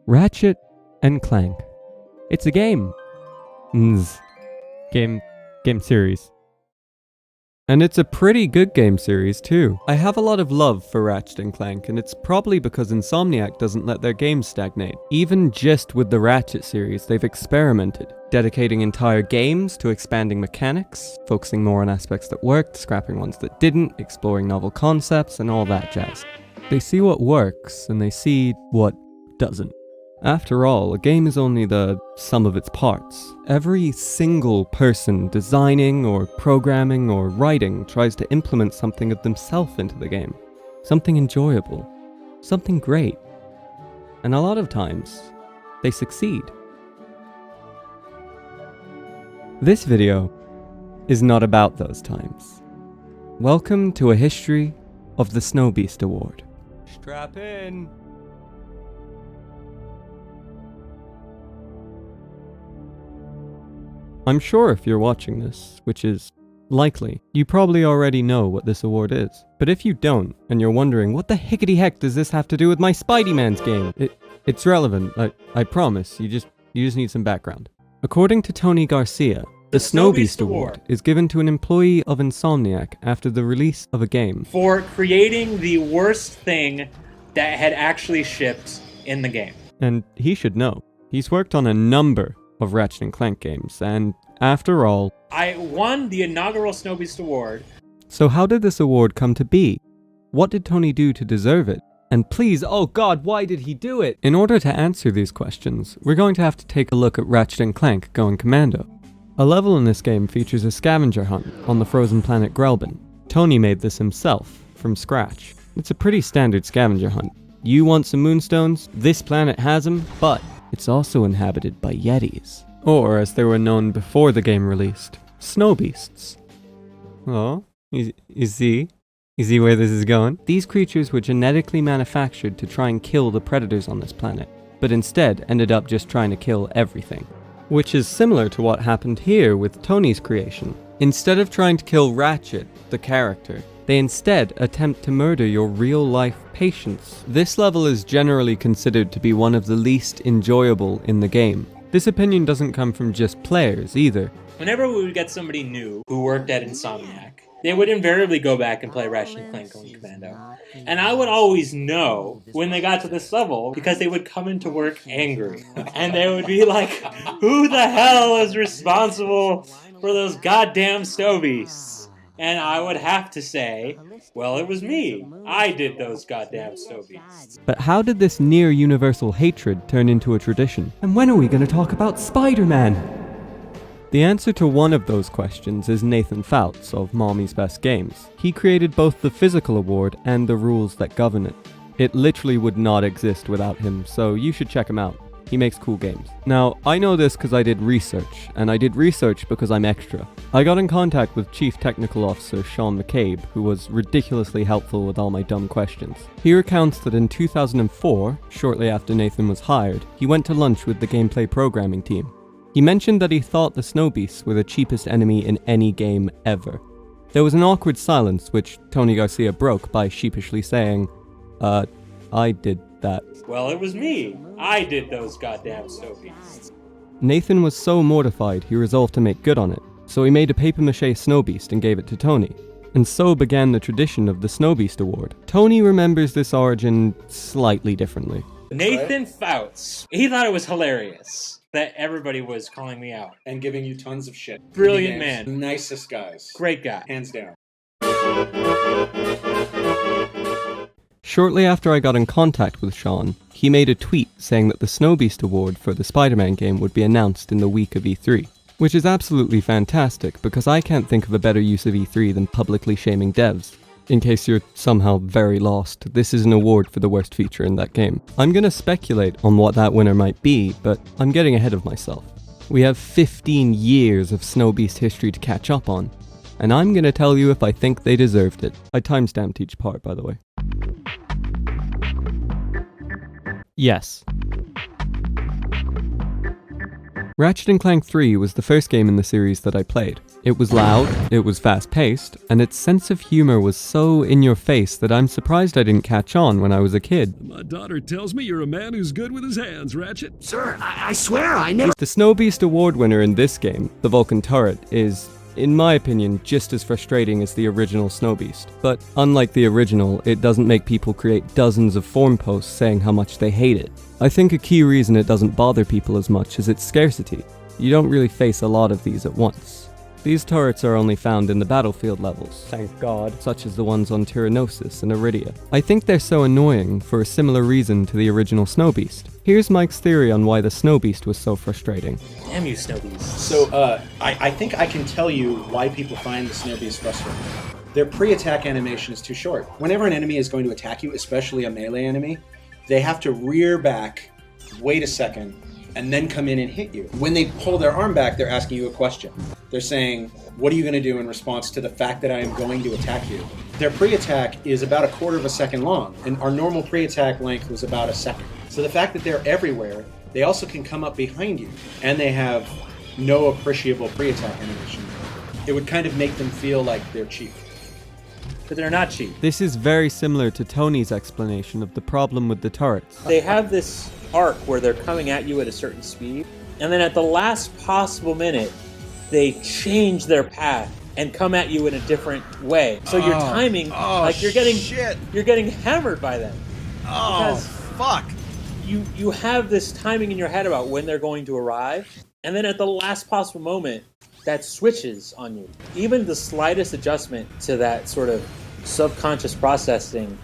Ratchet and Clank. It's a game. Game series. And it's a pretty good game series too. I have a lot of love for Ratchet and Clank, and it's probably because Insomniac doesn't let their games stagnate. Even just with the Ratchet series, they've experimented, dedicating entire games to expanding mechanics, focusing more on aspects that worked, scrapping ones that didn't, exploring novel concepts, and all that jazz. They see what works, and they see what doesn't. After all, a game is only the sum of its parts. Every single person designing or programming or writing tries to implement something of themselves into the game. Something enjoyable. Something great. And a lot of times, they succeed. This video is not about those times. Welcome to a history of the Snowbeast Award. Strap in! I'm sure if you're watching this, which is likely, you probably already know what this award is. But if you don't, and you're wondering, what the hickety heck does this have to do with my Spidey-Mans game? It's relevant, I promise, you just need some background. According to Tony Garcia, the Snowbeast Award is given to an employee of Insomniac after the release of a game. For creating the worst thing that had actually shipped in the game. And he should know. He's worked on a number of Ratchet and Clank games, and after all, I won the inaugural Snowbeast Award. So how did this award come to be? What did Tony do to deserve it? And please, oh god, why did he do it? In order to answer these questions, we're going to have to take a look at Ratchet and Clank Going Commando. A level in this game features a scavenger hunt on the frozen planet Grelbin. Tony made this himself, from scratch. It's a pretty standard scavenger hunt. You want some moonstones? This planet has them, but it's also inhabited by Yetis. Or, as they were known before the game released, Snowbeasts. Oh, you see where this is going? These creatures were genetically manufactured to try and kill the predators on this planet, but instead ended up just trying to kill everything. Which is similar to what happened here with Tony's creation. Instead of trying to kill Ratchet, the character, they instead attempt to murder your real-life patients. This level is generally considered to be one of the least enjoyable in the game. This opinion doesn't come from just players either. Whenever we would get somebody new who worked at Insomniac, they would invariably go back and play Ratchet and Clank Going Commando. And I would always know when they got to this level because they would come into work angry. And they would be like, who the hell is responsible for those goddamn Snowbeasts? And I would have to say, well, it was me. I did those goddamn Snowbeasts. But how did this near-universal hatred turn into a tradition? And when are we going to talk about Spider-Man? The answer to one of those questions is Nathan Fouts of Mommy's Best Games. He created both the physical award and the rules that govern it. It literally would not exist without him, so you should check him out. He makes cool games. Now, I know this because I did research, and I did research because I'm extra. I got in contact with Chief Technical Officer Sean McCabe, who was ridiculously helpful with all my dumb questions. He recounts that in 2004, shortly after Nathan was hired, he went to lunch with the gameplay programming team. He mentioned that he thought the Snowbeasts were the cheapest enemy in any game ever. There was an awkward silence, which Tony Garcia broke by sheepishly saying, I did that. Well, it was me. I did those goddamn Snowbeasts. Nathan was so mortified he resolved to make good on it, so he made a papier-mâché Snowbeast and gave it to Tony. And so began the tradition of the Snowbeast Award. Tony remembers this origin slightly differently. Nathan Fouts. He thought it was hilarious that everybody was calling me out. And giving you tons of shit. Brilliant man. Nicest guys. Great guy. Hands down. Shortly after I got in contact with Sean, he made a tweet saying that the Snowbeast Award for the Spider-Man game would be announced in the week of E3. Which is absolutely fantastic, because I can't think of a better use of E3 than publicly shaming devs. In case you're somehow very lost, this is an award for the worst feature in that game. I'm gonna speculate on what that winner might be, but I'm getting ahead of myself. We have 15 years of Snowbeast history to catch up on, and I'm gonna tell you if I think they deserved it. I timestamped each part, by the way. Yes. Ratchet and Clank 3 was the first game in the series that I played. It was loud, it was fast-paced, and its sense of humor was so in your face that I'm surprised I didn't catch on when I was a kid. My daughter tells me you're a man who's good with his hands, Ratchet. Sir, I swear I never... The Snowbeast award winner in this game, the Vulcan turret, is, in my opinion, just as frustrating as the original Snowbeast. But unlike the original, it doesn't make people create dozens of forum posts saying how much they hate it. I think a key reason it doesn't bother people as much is its scarcity. You don't really face a lot of these at once. These turrets are only found in the battlefield levels, thank God, such as the ones on Tyrannosis and Iridia. I think they're so annoying for a similar reason to the original Snowbeast. Here's Mike's theory on why the Snowbeast was so frustrating. Damn you, Snowbeast. So, I think I can tell you why people find the Snowbeast frustrating. Their pre-attack animation is too short. Whenever an enemy is going to attack you, especially a melee enemy, they have to rear back, wait a second, and then come in and hit you. When they pull their arm back, they're asking you a question. They're saying, what are you going to do in response to the fact that I am going to attack you? Their pre-attack is about 1/4 of a second long, and our normal pre-attack length was about a second. So the fact that they're everywhere, they also can come up behind you, and they have no appreciable pre-attack animation. It would kind of make them feel like they're cheap. But they're not cheap. This is very similar to Tony's explanation of the problem with the turrets. They have this arc where they're coming at you at a certain speed, and then at the last possible minute, they change their path and come at you in a different way. So your timing, like you're getting hammered by them. Oh, fuck. You have this timing in your head about when they're going to arrive, and then at the last possible moment, that switches on you. Even the slightest adjustment to that sort of subconscious processing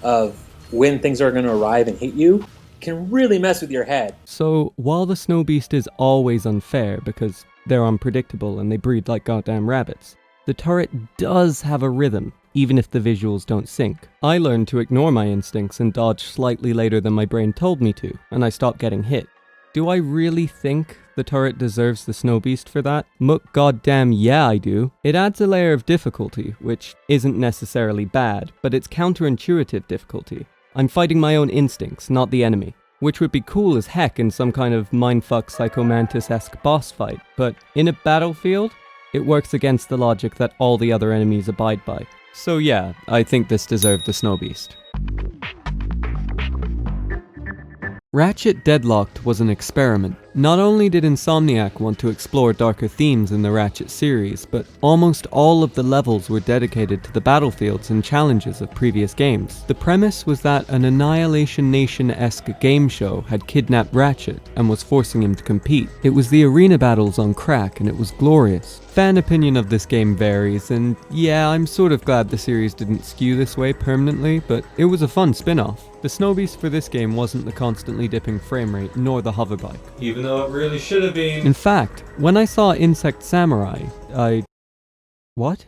of when things are going to arrive and hit you can really mess with your head. So, while the Snowbeast is always unfair because they're unpredictable and they breed like goddamn rabbits, the turret does have a rhythm, even if the visuals don't sync. I learned to ignore my instincts and dodge slightly later than my brain told me to, and I stopped getting hit. Do I really think the turret deserves the Snowbeast for that? Goddamn yeah I do. It adds a layer of difficulty, which isn't necessarily bad, but it's counterintuitive difficulty. I'm fighting my own instincts, not the enemy. Which would be cool as heck in some kind of mindfuck Psychomantis-esque boss fight, but in a battlefield, it works against the logic that all the other enemies abide by. So yeah, I think this deserved the Snowbeast. Ratchet Deadlocked was an experiment. Not only did Insomniac want to explore darker themes in the Ratchet series, but almost all of the levels were dedicated to the battlefields and challenges of previous games. The premise was that an Annihilation Nation-esque game show had kidnapped Ratchet and was forcing him to compete. It was the arena battles on crack and it was glorious. Fan opinion of this game varies, and yeah, I'm sort of glad the series didn't skew this way permanently, but it was a fun spin-off. The Snowbeast for this game wasn't the constantly dipping frame rate, nor the hoverbike. Even though it really should have been. In fact, when I saw Insect Samurai, What?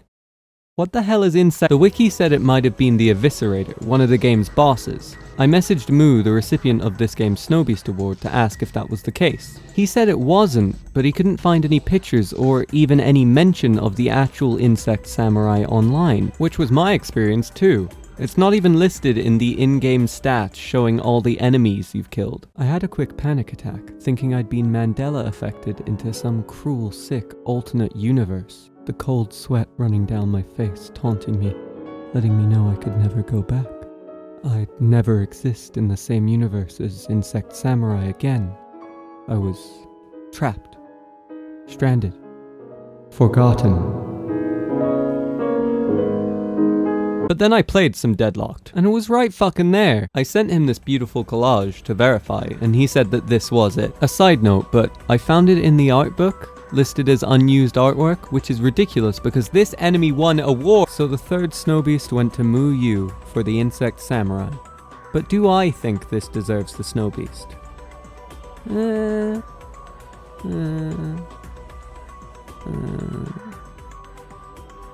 What the hell is Insect? The wiki said it might have been the Eviscerator, one of the game's bosses. I messaged Moo, the recipient of this game's Snowbeast award, to ask if that was the case. He said it wasn't, but he couldn't find any pictures or even any mention of the actual Insect Samurai online, which was my experience too. It's not even listed in the in-game stats showing all the enemies you've killed. I had a quick panic attack, thinking I'd been Mandela affected into some cruel, sick, alternate universe. The cold sweat running down my face, taunting me, letting me know I could never go back. I'd never exist in the same universe as Insect Samurai again. I was trapped, stranded, forgotten. But then I played some Deadlocked, and it was right fucking there. I sent him this beautiful collage to verify, and he said that this was it. A side note, but I found it in the art book, listed as unused artwork, which is ridiculous because this enemy won a war. So the third Snowbeast went to Moo Yu for the Insect Samurai. But do I think this deserves the Snowbeast?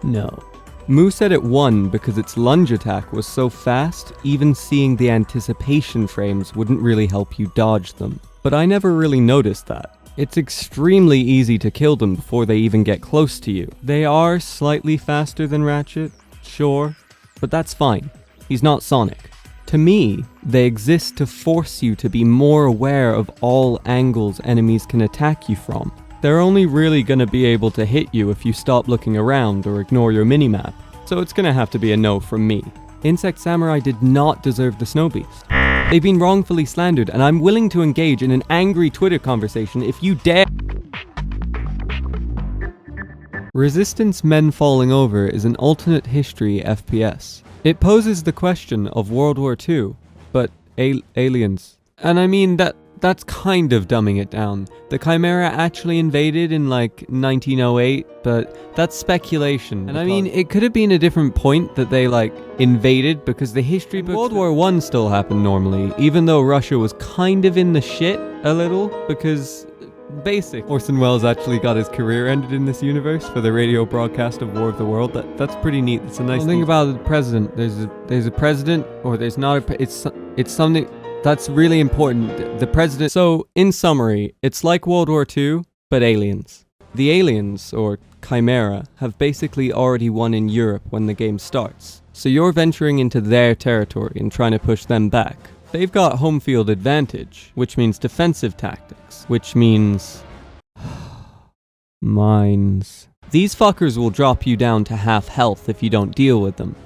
No. Moo said it won because its lunge attack was so fast, even seeing the anticipation frames wouldn't really help you dodge them. But I never really noticed that. It's extremely easy to kill them before they even get close to you. They are slightly faster than Ratchet, sure, but that's fine. He's not Sonic. To me, they exist to force you to be more aware of all angles enemies can attack you from. They're only really gonna be able to hit you if you stop looking around or ignore your minimap. So it's gonna have to be a no from me. Insect Samurai did not deserve the Snowbeast. They've been wrongfully slandered, and I'm willing to engage in an angry Twitter conversation if you dare. Resistance Men Falling Over is an alternate history FPS. It poses the question of World War II, but aliens. And I mean, that's kind of dumbing it down. The Chimera actually invaded in like 1908, but that's speculation. And I mean, it could have been a different point that they like invaded, because the history books... World War I still happened normally, even though Russia was kind of in the shit a little, because... Basic. Orson Welles actually got his career ended in this universe for the radio broadcast of War of the World. That's pretty neat. It's a nice thing about the president. There's a president, or there's not a. It's something that's really important. The president. So in summary, it's like World War II, but aliens. The aliens, or Chimera, have basically already won in Europe when the game starts. So you're venturing into their territory and trying to push them back. They've got home field advantage, which means defensive tactics, which means... mines. These fuckers will drop you down to half health if you don't deal with them.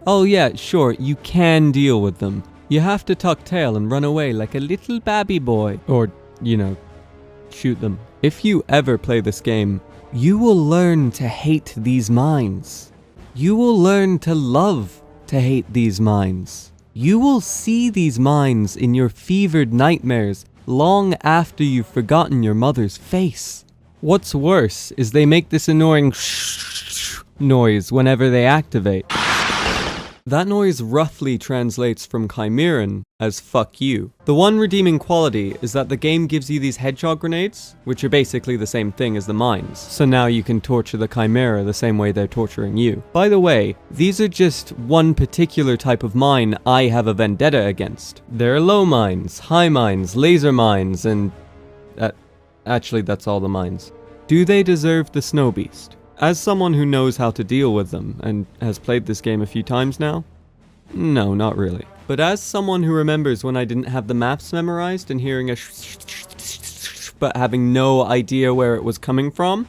Oh yeah, sure, you can deal with them. You have to tuck tail and run away like a little babby boy. Or, you know, shoot them. If you ever play this game, you will learn to hate these mines. You will learn to love to hate these mines. You will see these mines in your fevered nightmares long after you've forgotten your mother's face. What's worse is they make this annoying noise whenever they activate. That noise roughly translates from Chimeran as fuck you. The one redeeming quality is that the game gives you these hedgehog grenades, which are basically the same thing as the mines. So now you can torture the Chimera the same way they're torturing you. By the way, these are just one particular type of mine I have a vendetta against. There are low mines, high mines, laser mines, and... actually, that's all the mines. Do they deserve the Snowbeast? As someone who knows how to deal with them, and has played this game a few times now, no, not really. But as someone who remembers when I didn't have the maps memorized and hearing a but having no idea where it was coming from,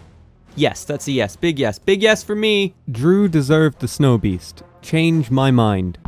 yes, that's a yes. Big yes for me. Drew deserved the Snowbeast. Change my mind.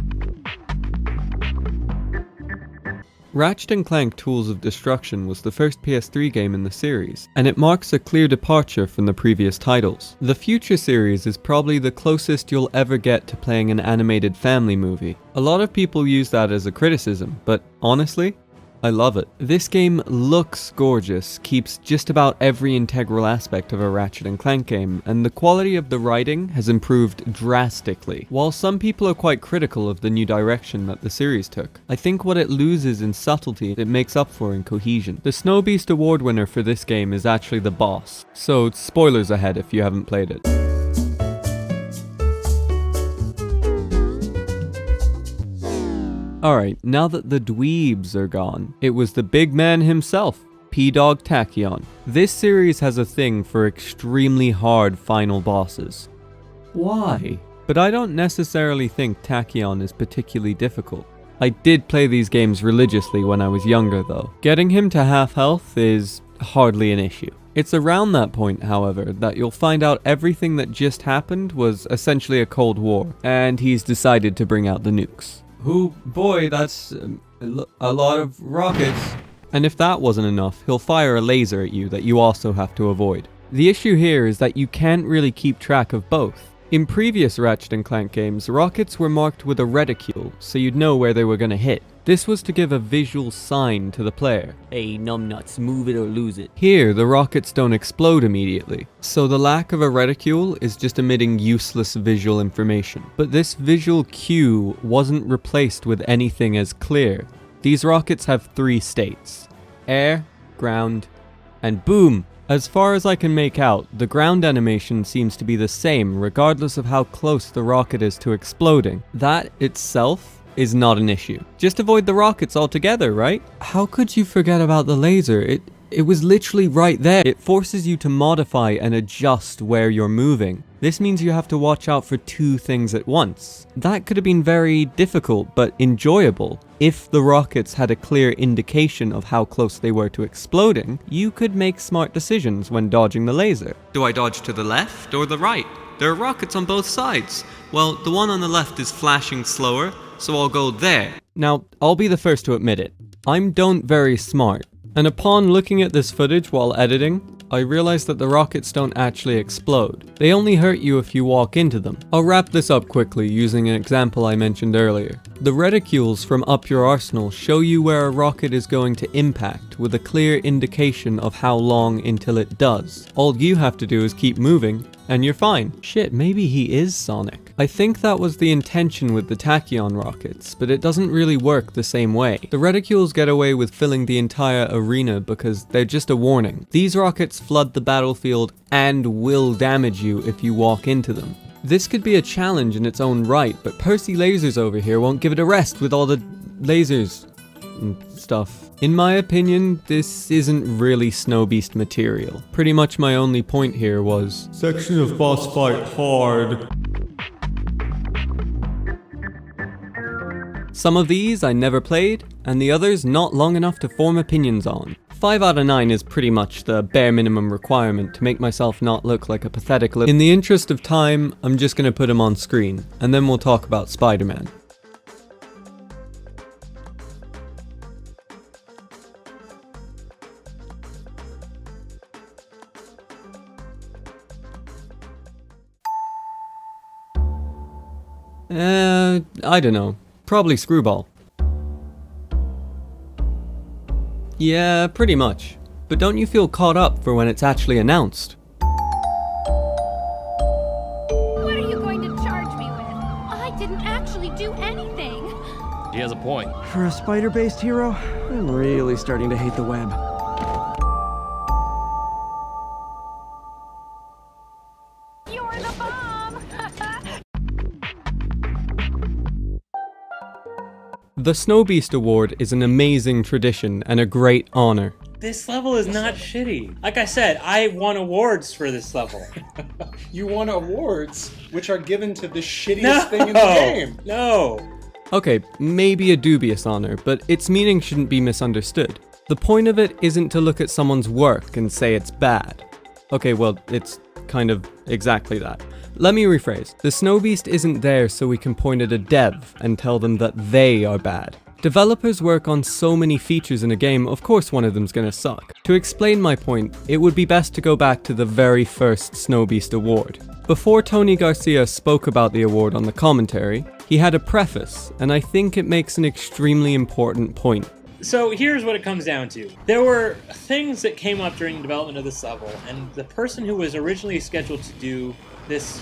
Ratchet and Clank Tools of Destruction was the first PS3 game in the series, and it marks a clear departure from the previous titles. The future series is probably the closest you'll ever get to playing an animated family movie. A lot of people use that as a criticism, but honestly, I love it. This game looks gorgeous, keeps just about every integral aspect of a Ratchet and Clank game, and the quality of the writing has improved drastically. While some people are quite critical of the new direction that the series took, I think what it loses in subtlety, it makes up for in cohesion. The Snowbeast award winner for this game is actually the boss, so spoilers ahead if you haven't played it. Alright, now that the dweebs are gone, it was the big man himself, P-Dog Tachyon. This series has a thing for extremely hard final bosses. Why? But I don't necessarily think Tachyon is particularly difficult. I did play these games religiously when I was younger though. Getting him to half health is hardly an issue. It's around that point, however, that you'll find out everything that just happened was essentially a Cold War, and he's decided to bring out the nukes. Boy, that's a lot of rockets. And if that wasn't enough, he'll fire a laser at you that you also have to avoid. The issue here is that you can't really keep track of both. In previous Ratchet and Clank games, rockets were marked with a reticule, so you'd know where they were gonna hit. This was to give a visual sign to the player. Hey, numbnuts, move it or lose it. Here, the rockets don't explode immediately, so the lack of a reticule is just emitting useless visual information. But this visual cue wasn't replaced with anything as clear. These rockets have 3 states: air, ground, and boom! As far as I can make out, the ground animation seems to be the same regardless of how close the rocket is to exploding. That itself is not an issue. Just avoid the rockets altogether, right? How could you forget about the laser? It was literally right there. It forces you to modify and adjust where you're moving. This means you have to watch out for 2 things at once. That could have been very difficult, but enjoyable. if the rockets had a clear indication of how close they were to exploding, you could make smart decisions when dodging the laser. Do I dodge to the left or the right? There are rockets on both sides. Well, the one on the left is flashing slower, so I'll go there. Now, I'll be the first to admit it. I'm don't very smart. And upon looking at this footage while editing, I realized that the rockets don't actually explode. They only hurt you if you walk into them. I'll wrap this up quickly using an example I mentioned earlier. The reticules from Up Your Arsenal show you where a rocket is going to impact with a clear indication of how long until it does. All you have to do is keep moving, and you're fine. Shit, maybe he is Sonic. I think that was the intention with the Tachyon rockets, but it doesn't really work the same way. The reticules get away with filling the entire arena because they're just a warning. These rockets flood the battlefield and will damage you if you walk into them. This could be a challenge in its own right, but Percy Lasers over here won't give it a rest with all the lasers and stuff. In my opinion, this isn't really Snowbeast material. Pretty much my only point here was, section of boss fight hard. Some of these I never played, and the others not long enough to form opinions on. 5 out of 9 is pretty much the bare minimum requirement to make myself not look like a pathetic little... In the interest of time, I'm just gonna put him on screen, and then we'll talk about Spider-Man. I don't know. Probably Screwball. Yeah, pretty much. But don't you feel caught up for when it's actually announced? What are you going to charge me with? I didn't actually do anything. He has a point. For a spider-based hero, I'm really starting to hate the web. You're the bomb! The Snowbeast Award is an amazing tradition and a great honor. This level is not shitty. Like I said, I won awards for this level. You won awards, which are given to the shittiest thing in the game. No. Okay, maybe a dubious honor, but its meaning shouldn't be misunderstood. The point of it isn't to look at someone's work and say it's bad. Okay, well, it's kind of exactly that. Let me rephrase. The Snowbeast isn't there so we can point at a dev and tell them that they are bad. Developers work on so many features in a game, of course one of them's gonna suck. To explain my point, it would be best to go back to the very first Snowbeast Award. Before Tony Garcia spoke about the award on the commentary, he had a preface, and I think it makes an extremely important point. So here's what it comes down to. There were things that came up during the development of this level, and the person who was originally scheduled to do this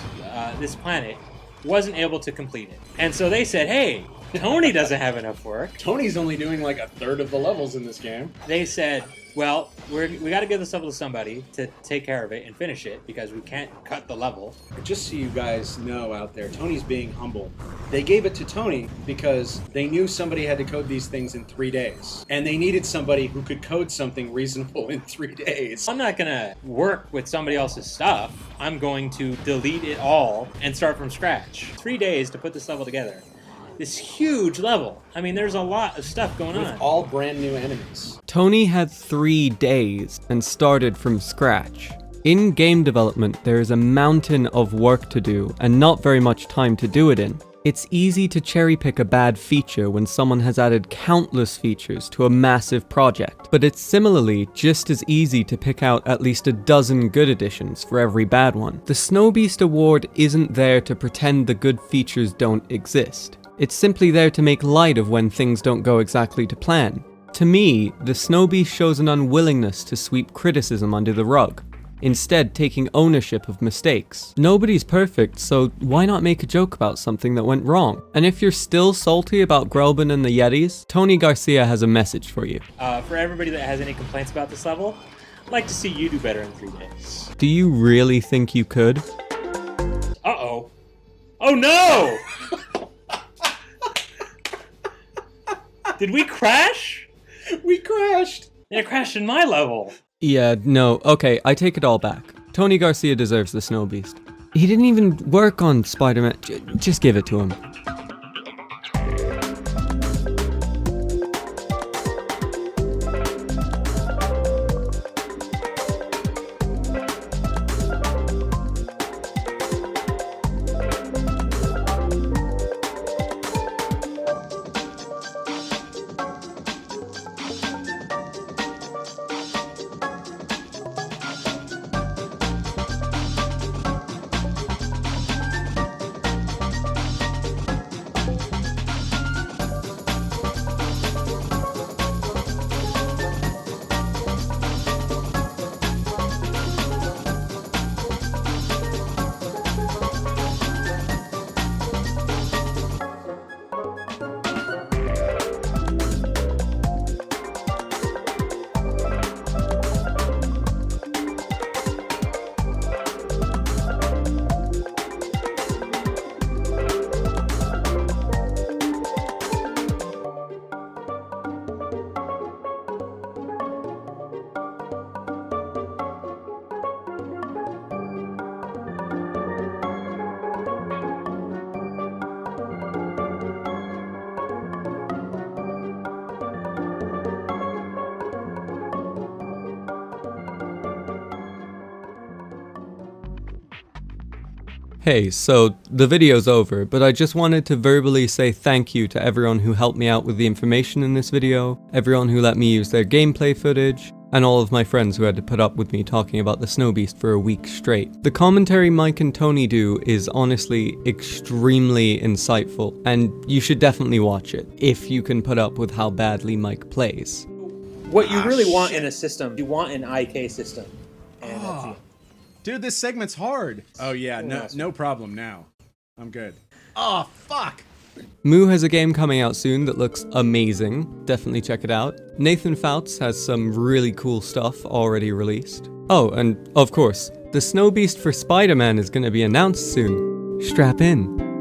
planet wasn't able to complete it. And so they said, hey, Tony doesn't have enough work. Tony's only doing like a third of the levels in this game. They said, well, we got to give this level to somebody to take care of it and finish it because we can't cut the level. Just so you guys know out there, Tony's being humble. They gave it to Tony because they knew somebody had to code these things in 3 days. And they needed somebody who could code something reasonable in 3 days. I'm not going to work with somebody else's stuff. I'm going to delete it all and start from scratch. 3 days to put this level together. This huge level. I mean, there's a lot of stuff going on. With all brand new enemies. Tony had 3 days and started from scratch. In game development, there is a mountain of work to do and not very much time to do it in. It's easy to cherry pick a bad feature when someone has added countless features to a massive project, but it's similarly just as easy to pick out at least a dozen good additions for every bad one. The Snowbeast Award isn't there to pretend the good features don't exist. It's simply there to make light of when things don't go exactly to plan. To me, the Snowbeast shows an unwillingness to sweep criticism under the rug, instead taking ownership of mistakes. Nobody's perfect, so why not make a joke about something that went wrong? And if you're still salty about Grelbin and the Yetis, Tony Garcia has a message for you. For everybody that has any complaints about this level, I'd like to see you do better in 3 days. Do you really think you could? Uh-oh. Oh no! Did we crash? We crashed! It crashed in my level. Yeah, no, okay, I take it all back. Tony Garcia deserves the Snowbeast. He didn't even work on Spider-Man. Just give it to him. Hey, so the video's over, but I just wanted to verbally say thank you to everyone who helped me out with the information in this video, everyone who let me use their gameplay footage, and all of my friends who had to put up with me talking about the Snowbeast for a week straight. The commentary Mike and Tony do is honestly extremely insightful, and you should definitely watch it, if you can put up with how badly Mike plays. What you really want in a system, you want an IK system. And that's it. Dude, this segment's hard. Oh yeah, no problem now. I'm good. Oh, fuck! Moo has a game coming out soon that looks amazing. Definitely check it out. Nathan Fouts has some really cool stuff already released. Oh, and of course, the Snowbeast for Spider-Man is going to be announced soon. Strap in.